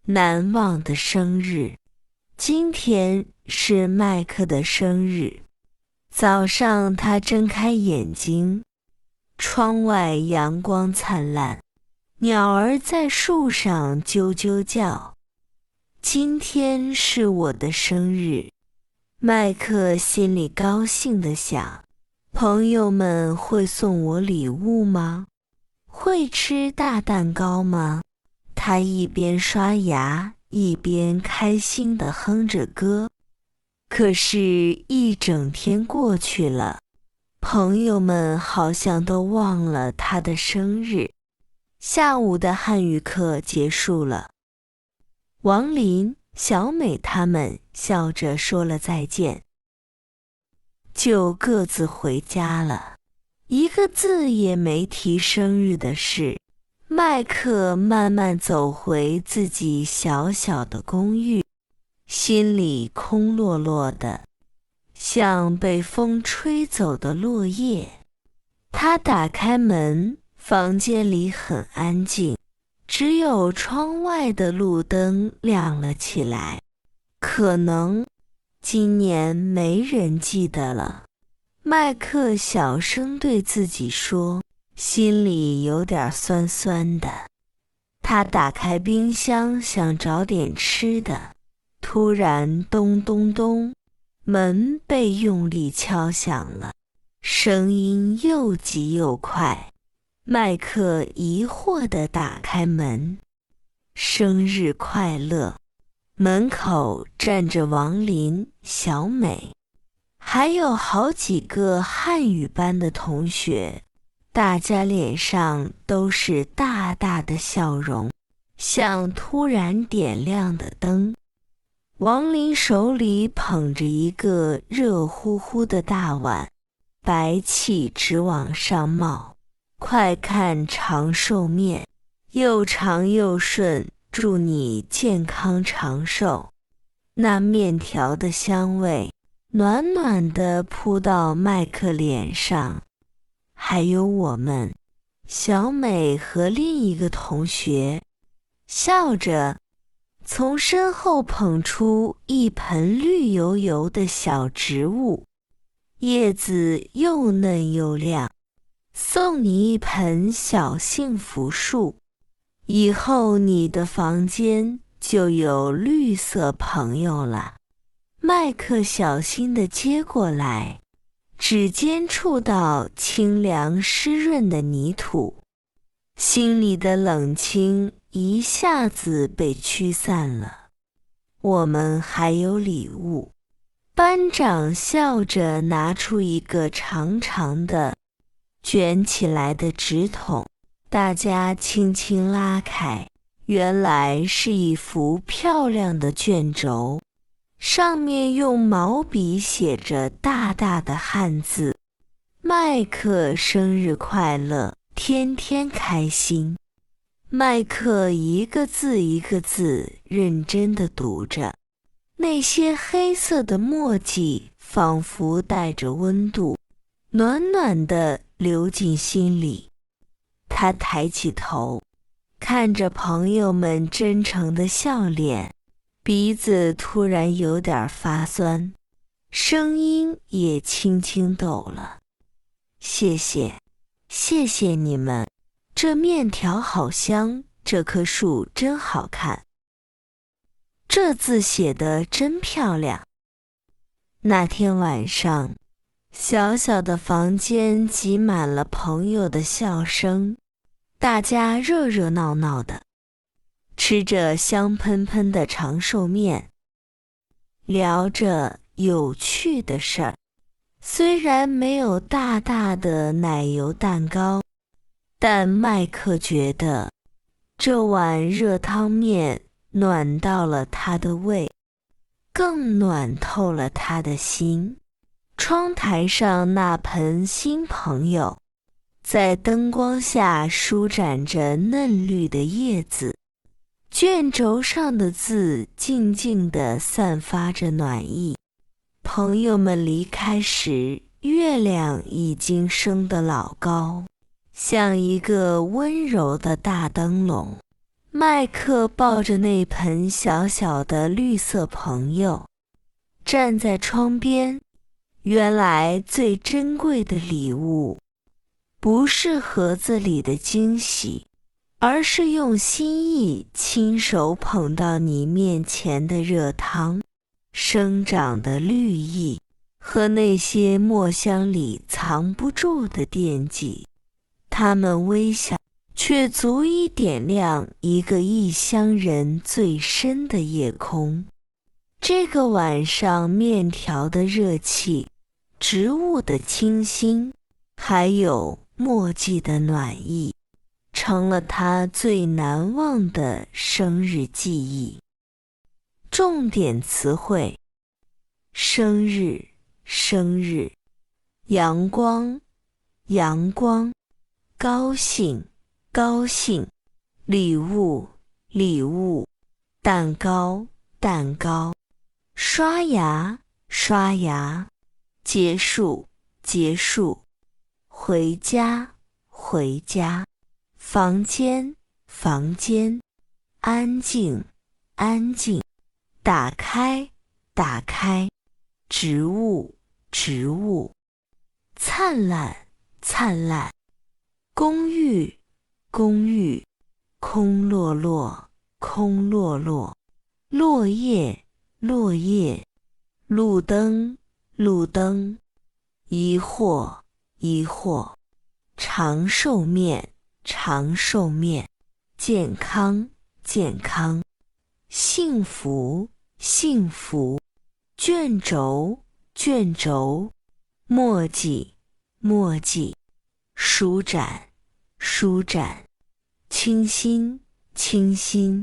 难忘的生日。今天是麦克的生日。早上他睁开眼睛，窗外阳光灿烂，鸟儿在树上啾啾叫。今天是我的生日，麦克心里高兴地想，朋友们会送我礼物吗？会吃大蛋糕吗？他一边刷牙，一边开心地哼着歌。可是，一整天过去了，朋友们好像都忘了他的生日。下午的汉语课结束了，王林、小美他们笑着说了再见，就各自回家了，一个字也没提生日的事。麦克慢慢走回自己小小的公寓，心里空落落的，像被风吹走的落叶。他打开门，房间里很安静，只有窗外的路灯亮了起来。可能今年没人记得了，麦克小声对自己说，心里有点酸酸的。他打开冰箱，想找点吃的。突然咚咚咚，门被用力敲响了，声音又急又快。麦克疑惑地打开门，生日快乐！门口站着王林、小美，还有好几个汉语班的同学，大家脸上都是大大的笑容，像突然点亮的灯。王林手里捧着一个热乎乎的大碗，白气直往上冒。快看长寿面，又长又顺，祝你健康长寿。那面条的香味暖暖地扑到麦克脸上。还有我们，小美和另一个同学笑着从身后捧出一盆绿油油的小植物，叶子又嫩又亮，送你一盆小幸福树，以后你的房间就有绿色朋友了。麦克小心地接过来，指尖触到清凉湿润的泥土，心里的冷清一下子被驱散了。我们还有礼物。班长笑着拿出一个长长的卷起来的纸筒，大家轻轻拉开，原来是一幅漂亮的卷轴，上面用毛笔写着大大的汉字：麦克生日快乐，天天开心。麦克一个字一个字认真地读着，那些黑色的墨迹仿佛带着温度，暖暖地流进心里。他抬起头，看着朋友们真诚的笑脸，鼻子突然有点发酸，声音也轻轻抖了。谢谢，谢谢你们，这面条好香，这棵树真好看，这字写得真漂亮。那天晚上，小小的房间挤满了朋友的笑声，大家热热闹闹的，吃着香喷喷的长寿面，聊着有趣的事儿。虽然没有大大的奶油蛋糕，但麦克觉得这碗热汤面暖到了他的胃，更暖透了他的心。窗台上那盆新朋友，在灯光下舒展着嫩绿的叶子，卷轴上的字静静地散发着暖意。朋友们离开时，月亮已经升得老高，像一个温柔的大灯笼。麦克抱着那盆小小的绿色朋友，站在窗边。原来最珍贵的礼物，不是盒子里的惊喜，而是用心意亲手捧到你面前的热汤，生长的绿意和那些墨香里藏不住的惦记。它们微小，却足以点亮一个异乡人最深的夜空。这个晚上，面条的热气，植物的清新，还有墨迹的暖意，成了他最难忘的生日记忆。重点词汇：生日，生日；阳光，阳光；高兴，高兴；礼物，礼物；蛋糕，蛋糕；刷牙，刷牙；结束，结束；回家，回家；房间，房间；安静，安静；打开，打开；植物，植物；灿烂，灿烂；公寓，公寓；空落落，空落落；落叶，落叶；路灯，路灯；疑惑，疑惑；长寿面，长寿面；健康，健康；幸福，幸福；卷轴，卷轴；墨迹，墨迹；舒展，舒展；清新，清新；